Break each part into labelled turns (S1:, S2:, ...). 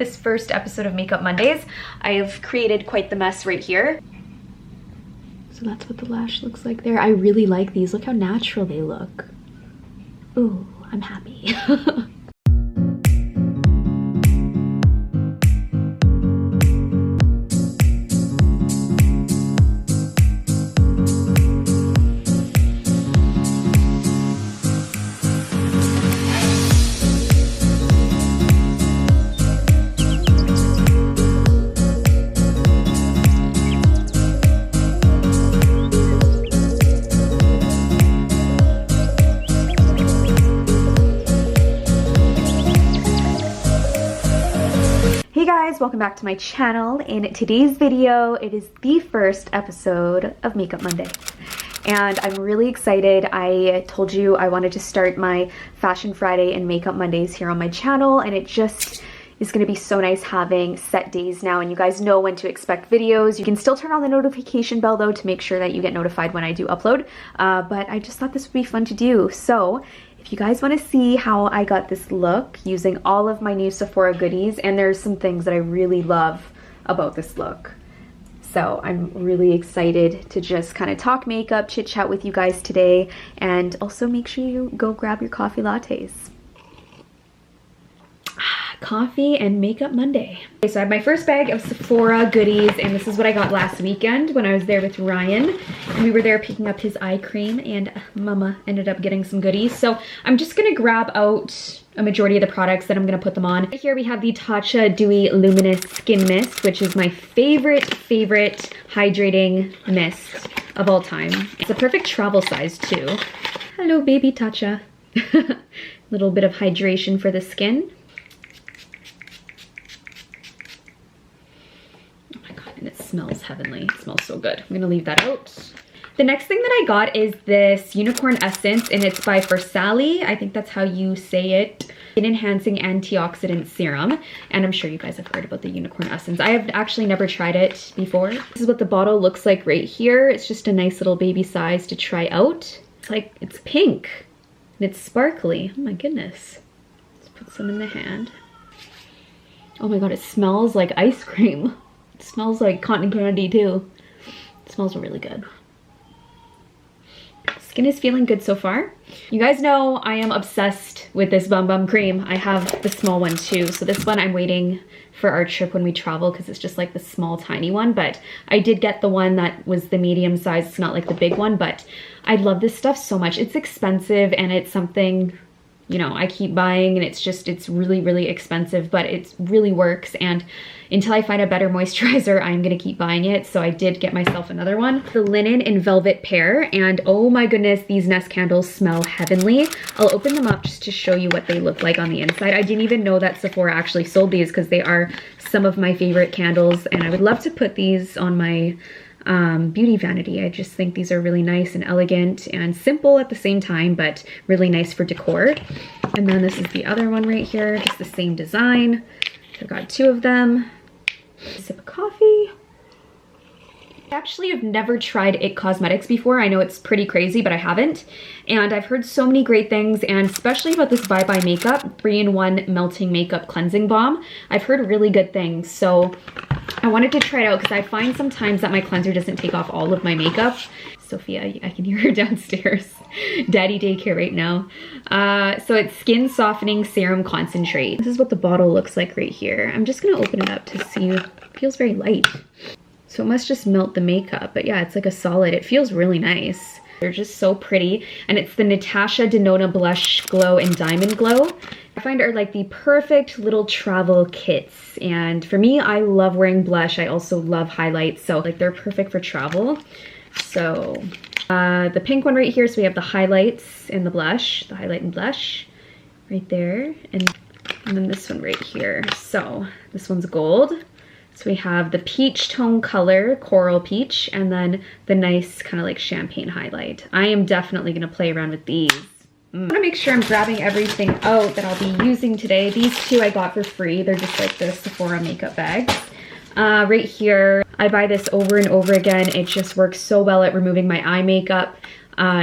S1: this first episode of Makeup Mondays. I have created quite the mess right here. So that's what the lash looks like there. I really like these. Look how natural they look. Ooh, I'm happy. Hey guys, welcome back to my channel. In today's video, it is the first episode of Makeup Monday. And I'm really excited. I told you I wanted to start my Fashion Friday and Makeup Mondays here on my channel, and it just is going to be so nice having set days now, and you guys know when to expect videos. You can still turn on the notification bell though to make sure that you get notified when I do upload, but I just thought this would be fun to do. So if you guys want to see how I got this look using all of my new Sephora goodies, and there's some things that I really love about this look. So I'm really excited to just kind of talk makeup, chit chat with you guys today, and also make sure you go grab your coffee lattes. Coffee and Makeup Monday. Okay, so I have my first bag of Sephora goodies, and this is what I got last weekend when I was there with Ryan. And we were there picking up his eye cream, and Mama ended up getting some goodies. So I'm just gonna grab out a majority of the products that I'm gonna put them on. Here we have the Tatcha Dewy Luminous Skin Mist, which is my favorite hydrating mist of all time. It's a perfect travel size too. Hello, baby Tatcha. Little bit of hydration for the skin. And it smells heavenly. It smells so good. I'm gonna leave that out. The next thing that I got is this unicorn essence, and it's by Farselli. I think that's how you say it. Skin enhancing antioxidant serum, and I'm sure you guys have heard about the unicorn essence. I have actually never tried it before. This is what the bottle looks like right here. It's just a nice little baby size to try out. It's like, it's pink and it's sparkly. Oh my goodness. Let's put some in the hand. Oh my god, it smells like ice cream. It smells like cotton candy too. It smells really good. Skin is feeling good so far. You guys know I am obsessed with this Bum Bum cream. I have the small one too. So this one I'm waiting for our trip when we travel because it's just like the small tiny one. But I did get the one that was the medium size. It's not like the big one, but I love this stuff so much. It's expensive and it's something, you know, I keep buying, and it's really expensive, but it really works. And until I find a better moisturizer, I'm gonna keep buying it. So I did get myself another one, the Linen and Velvet Pear, and oh my goodness, these Nest candles smell heavenly. I'll open them up just to show you what they look like on the inside. I didn't even know that Sephora actually sold these because they are some of my favorite candles, and I would love to put these on my beauty vanity. I just think these are really nice and elegant and simple at the same time, but really nice for decor. And then this is the other one right here, just the same design. I've got two of them. Sip of coffee. I actually have never tried IT Cosmetics before. I know it's pretty crazy, but I haven't. And I've heard so many great things, and especially about this Bye Bye Makeup 3-in-1 Melting Makeup Cleansing Balm. I've heard really good things, so I wanted to try it out because I find sometimes that my cleanser doesn't take off all of my makeup. Sophia, I can hear her downstairs. Daddy daycare right now. So it's Skin Softening Serum Concentrate. This is what the bottle looks like right here. I'm just gonna open it up to see. It feels very light. So it must just melt the makeup, but yeah, it's like a solid. It feels really nice. They're just so pretty. And it's the Natasha Denona Blush Glow and Diamond Glow. I find are like the perfect little travel kits. And for me, I love wearing blush. I also love highlights. So like they're perfect for travel. So the pink one right here. So we have the highlights and the blush, the highlight and blush right there. And then this one right here. So this one's gold. So we have the peach tone color, coral peach, and then the nice kind of like champagne highlight. I am definitely gonna play around with these. I wanna make sure I'm grabbing everything out that I'll be using today. These two I got for free. They're just like the Sephora makeup bags. Right here, I buy this over and over again. It just works so well at removing my eye makeup.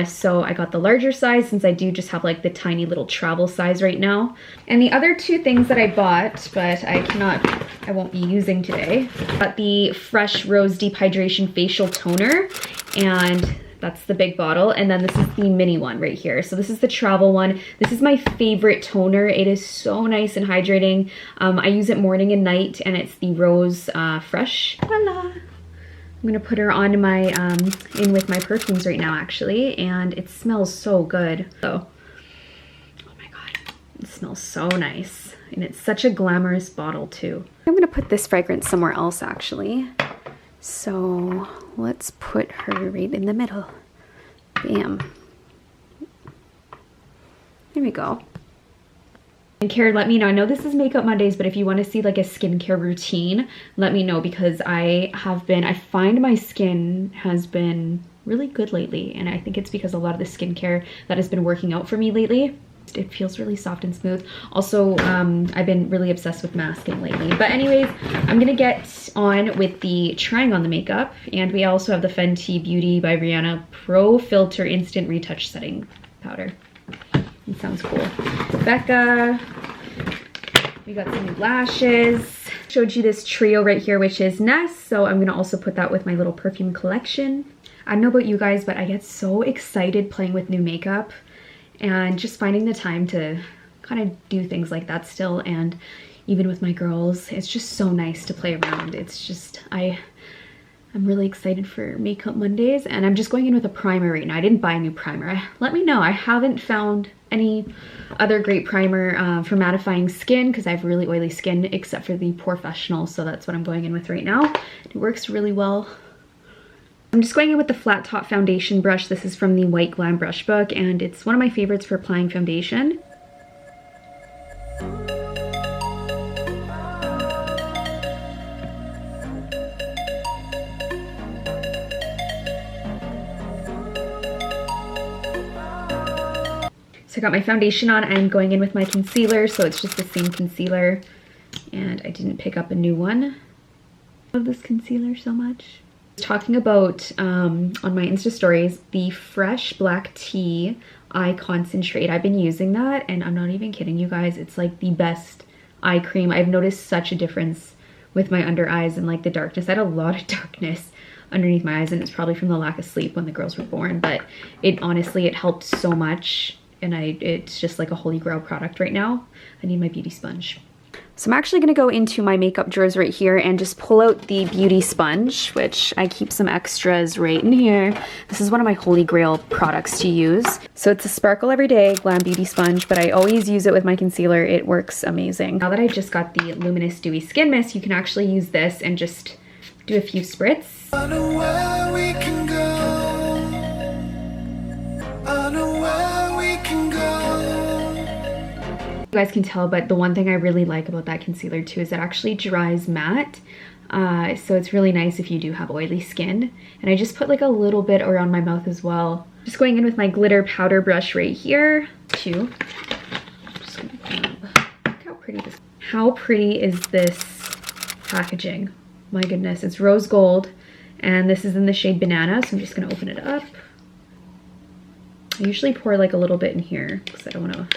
S1: So I got the larger size since I do just have like the tiny little travel size right now. And the other two things that I bought, but I won't be using today, got the Fresh Rose Deep Hydration Facial Toner, and that's the big bottle. And then this is the mini one right here. So this is the travel one. This is my favorite toner. It is so nice and hydrating. I use it morning and night, and it's the Rose Fresh. Voila. I'm gonna put her on my, in with my perfumes right now actually, and it smells so good. So, oh my God, it smells so nice. And it's such a glamorous bottle too. I'm gonna put this fragrance somewhere else actually. So let's put her right in the middle. Bam. There we go. And Karen, let me know. I know this is Makeup Mondays, but if you want to see like a skincare routine, let me know, because I find my skin has been really good lately. And I think it's because a lot of the skincare that has been working out for me lately. It feels really soft and smooth. Also, I've been really obsessed with masking lately. But anyways, I'm gonna get on with the trying on the makeup. And we also have the Fenty Beauty by Rihanna Pro Filter Instant Retouch Setting Powder. It sounds cool. Becca, we got some new lashes. Showed you this trio right here, which is Ness. So I'm gonna also put that with my little perfume collection. I don't know about you guys, but I get so excited playing with new makeup and just finding the time to kind of do things like that still. And even with my girls, it's just so nice to play around. It's just, I'm really excited for Makeup Mondays, and I'm just going in with a primer right now. I didn't buy a new primer. Let me know. I haven't found any other great primer for mattifying skin because I have really oily skin, except for the Professional. So that's what I'm going in with right now. It works really well. I'm just going in with the flat top foundation brush. This is from the White Glam Brush Book, and it's one of my favorites for applying foundation. So I got my foundation on. I'm going in with my concealer, so it's just the same concealer, and I didn't pick up a new one. I love this concealer so much. Talking about on my Insta stories, the Fresh Black Tea Eye Concentrate. I've been using that, and I'm not even kidding you guys. It's like the best eye cream. I've noticed such a difference with my under eyes and like the darkness. I had a lot of darkness underneath my eyes, and it's probably from the lack of sleep when the girls were born, but it honestly, it helped so much. And it's just like a holy grail product right now. I need my beauty sponge. So I'm actually gonna go into my makeup drawers right here and just pull out the beauty sponge, which I keep some extras right in here. This is one of my holy grail products to use. So it's a Sparkle Everyday Glam Beauty Sponge, but I always use it with my concealer. It works amazing. Now that I just got the Luminous Dewy Skin Mist, you can actually use this and just do a few spritz. I know where we can go. I know where we can go. You guys can tell, but the one thing I really like about that concealer too is it actually dries matte. So it's really nice if you do have oily skin. And I just put like a little bit around my mouth as well. Just going in with my glitter powder brush right here too. Just gonna grab, look how pretty is this packaging. My goodness, it's rose gold, and this is in the shade Banana, so I'm just gonna open it up. I usually pour like a little bit in here because I don't want to.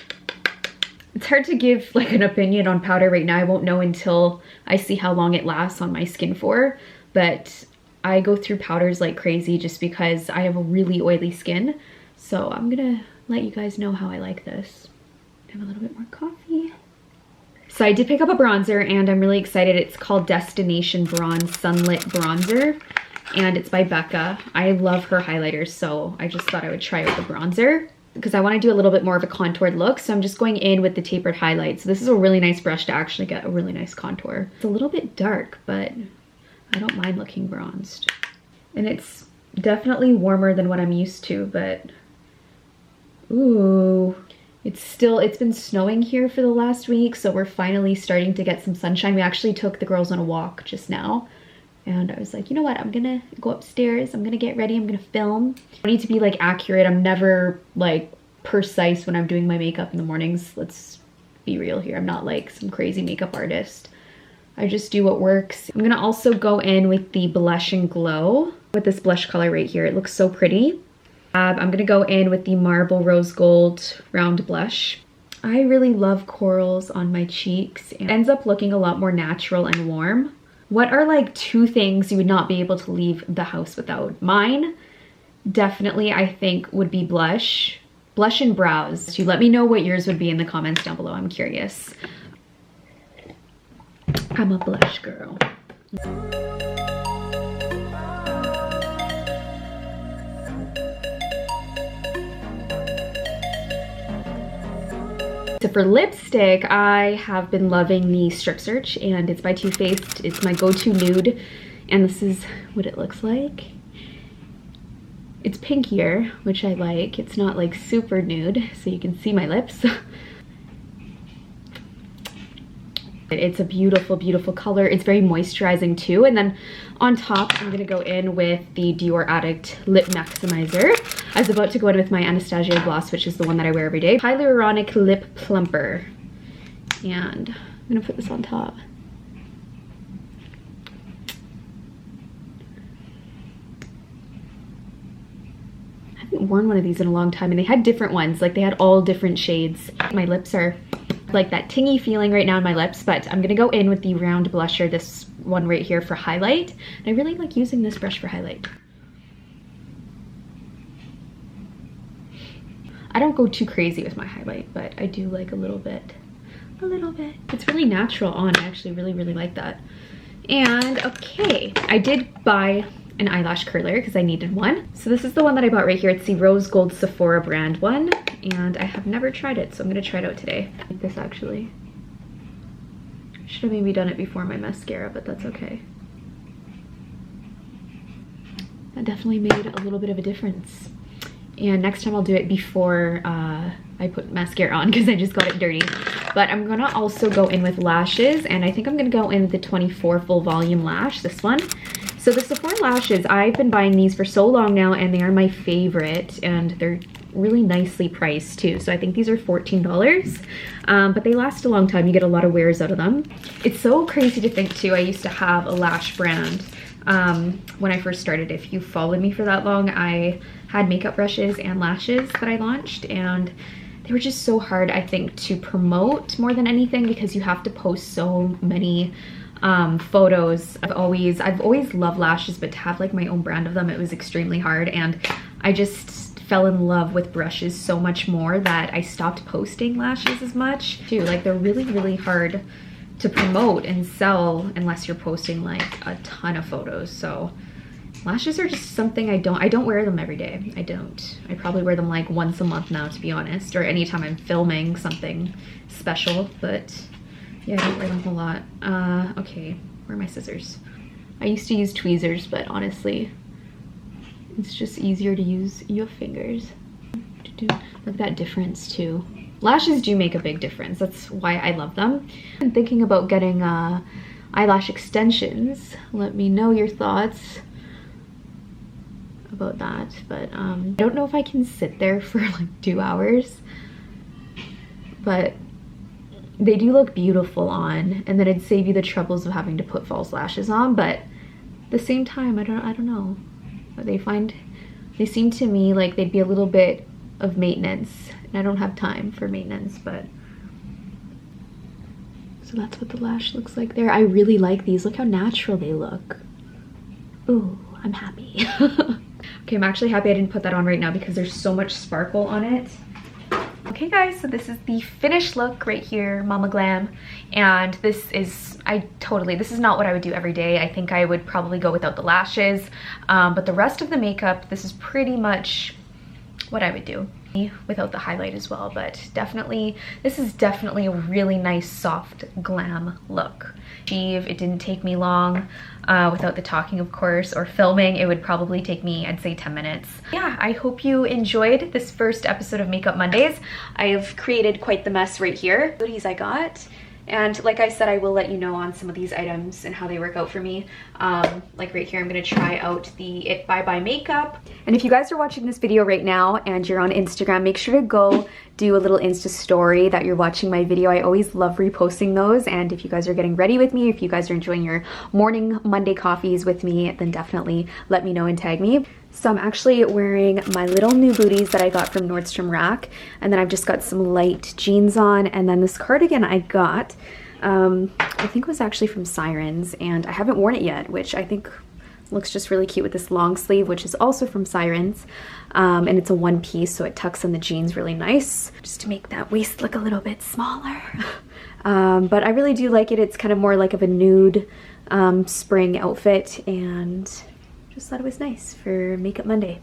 S1: It's hard to give like an opinion on powder right now. I won't know until I see how long it lasts on my skin for, but I go through powders like crazy just because I have a really oily skin. So I'm gonna let you guys know how I like this. Have a little bit more coffee. So I did pick up a bronzer, and I'm really excited. It's called Destination Bronze Sunlit Bronzer, and it's by Becca. I love her highlighters, so I just thought I would try out the bronzer because I want to do a little bit more of a contoured look. So I'm just going in with the tapered highlight. So this is a really nice brush to actually get a really nice contour. It's a little bit dark, but I don't mind looking bronzed. And it's definitely warmer than what I'm used to, but ooh. It's been snowing here for the last week, so we're finally starting to get some sunshine. We actually took the girls on a walk just now, and I was like, you know what, I'm gonna go upstairs, I'm gonna get ready, I'm gonna film. I need to be like accurate. I'm never like precise when I'm doing my makeup in the mornings. Let's be real here. I'm not like some crazy makeup artist. I just do what works. I'm gonna also go in with the Blush and Glow with this blush color right here. It looks so pretty. I'm gonna go in with the Marble Rose Gold Round Blush. I really love corals on my cheeks. It ends up looking a lot more natural and warm. What are like 2 things you would not be able to leave the house without? Mine, definitely, I think, would be blush. Blush and brows. So let me know what yours would be in the comments down below. I'm curious. I'm a blush girl. So for lipstick, I have been loving the Strip Search, and it's by Too Faced. It's my go-to nude, and this is what it looks like. It's pinkier, which I like. It's not like super nude, so you can see my lips. It's a beautiful, beautiful color. It's very moisturizing too. And then on top, I'm gonna go in with the Dior Addict Lip Maximizer. I was about to go in with my Anastasia gloss, which is the one that I wear every day. Hyaluronic Lip Plumper. And I'm gonna put this on top. I haven't worn one of these in a long time, and they had different ones. Like, they had all different shades. My lips are like that tingy feeling right now in my lips, but I'm gonna go in with the round blusher, this one right here, for highlight. And I really like using this brush for highlight. I don't go too crazy with my highlight, but I do like a little bit. It's really natural on. I actually really, really like that. And okay, I did buy an eyelash curler because I needed one. So this is the one that I bought right here. It's the Rose Gold Sephora brand one, and I have never tried it, so I'm gonna try it out today. I like this actually. Should have maybe done it before my mascara, but that's okay. That definitely made a little bit of a difference. And next time I'll do it before I put mascara on, because I just got it dirty. But I'm gonna also go in with lashes, and I think I'm gonna go in with the 24 Full Volume Lash, this one. So the Sephora Lashes, I've been buying these for so long now, and they are my favorite, and they're really nicely priced too. So I think these are $14, but they last a long time. You get a lot of wears out of them. It's so crazy to think too, I used to have a lash brand when I first started. If you followed me for that long, I had makeup brushes and lashes that I launched, and they were just so hard, I think, to promote more than anything, because you have to post so many photos. I've always loved lashes, but to have like my own brand of them, it was extremely hard. And I just fell in love with brushes so much more that I stopped posting lashes as much too. Like, they're really, really hard to promote and sell unless you're posting like a ton of photos. So lashes are just something I don't wear them every day. I probably wear them like once a month now, to be honest, or anytime I'm filming something special, but yeah, I don't wear them a whole lot. Okay, where are my scissors? I used to use tweezers, but honestly, it's just easier to use your fingers. Look at that difference too. Lashes do make a big difference. That's why I love them. I'm thinking about getting eyelash extensions. Let me know your thoughts about that, but I don't know if I can sit there for like 2 hours, but they do look beautiful on, and then it'd save you the troubles of having to put false lashes on. But at the same time, I don't know. They seem to me like they'd be a little bit of maintenance, and I don't have time for maintenance. But so that's what the lash looks like there. I really like these. Look how natural they look. Ooh, I'm happy. Okay, I'm actually happy I didn't put that on right now because there's so much sparkle on it. Okay guys, so this is the finished look right here, Mama Glam, and this is not what I would do every day. I think I would probably go without the lashes, but the rest of the makeup, this is pretty much what I would do without the highlight as well. But definitely, this is definitely a really nice soft glam look. It didn't take me long without the talking, of course, or filming. It would probably take me, I'd say, 10 minutes. Yeah, I hope you enjoyed this first episode of Makeup Mondays. I've created quite the mess right here. Goodies I got. And like I said, I will let you know on some of these items and how they work out for me. Like right here, I'm gonna try out the It Bye Bye makeup. And if you guys are watching this video right now and you're on Instagram, make sure to go do a little Insta story that you're watching my video. I always love reposting those. And if you guys are getting ready with me, if you guys are enjoying your morning Monday coffees with me, then definitely let me know and tag me. So I'm actually wearing my little new booties that I got from Nordstrom Rack, and then I've just got some light jeans on, and then this cardigan I got, I think was actually from Sirens, and I haven't worn it yet, which I think looks just really cute with this long sleeve, which is also from Sirens, and it's a one piece, so it tucks in the jeans really nice, just to make that waist look a little bit smaller. But I really do like it. It's kind of more like of a nude spring outfit, and just thought it was nice for Makeup Monday.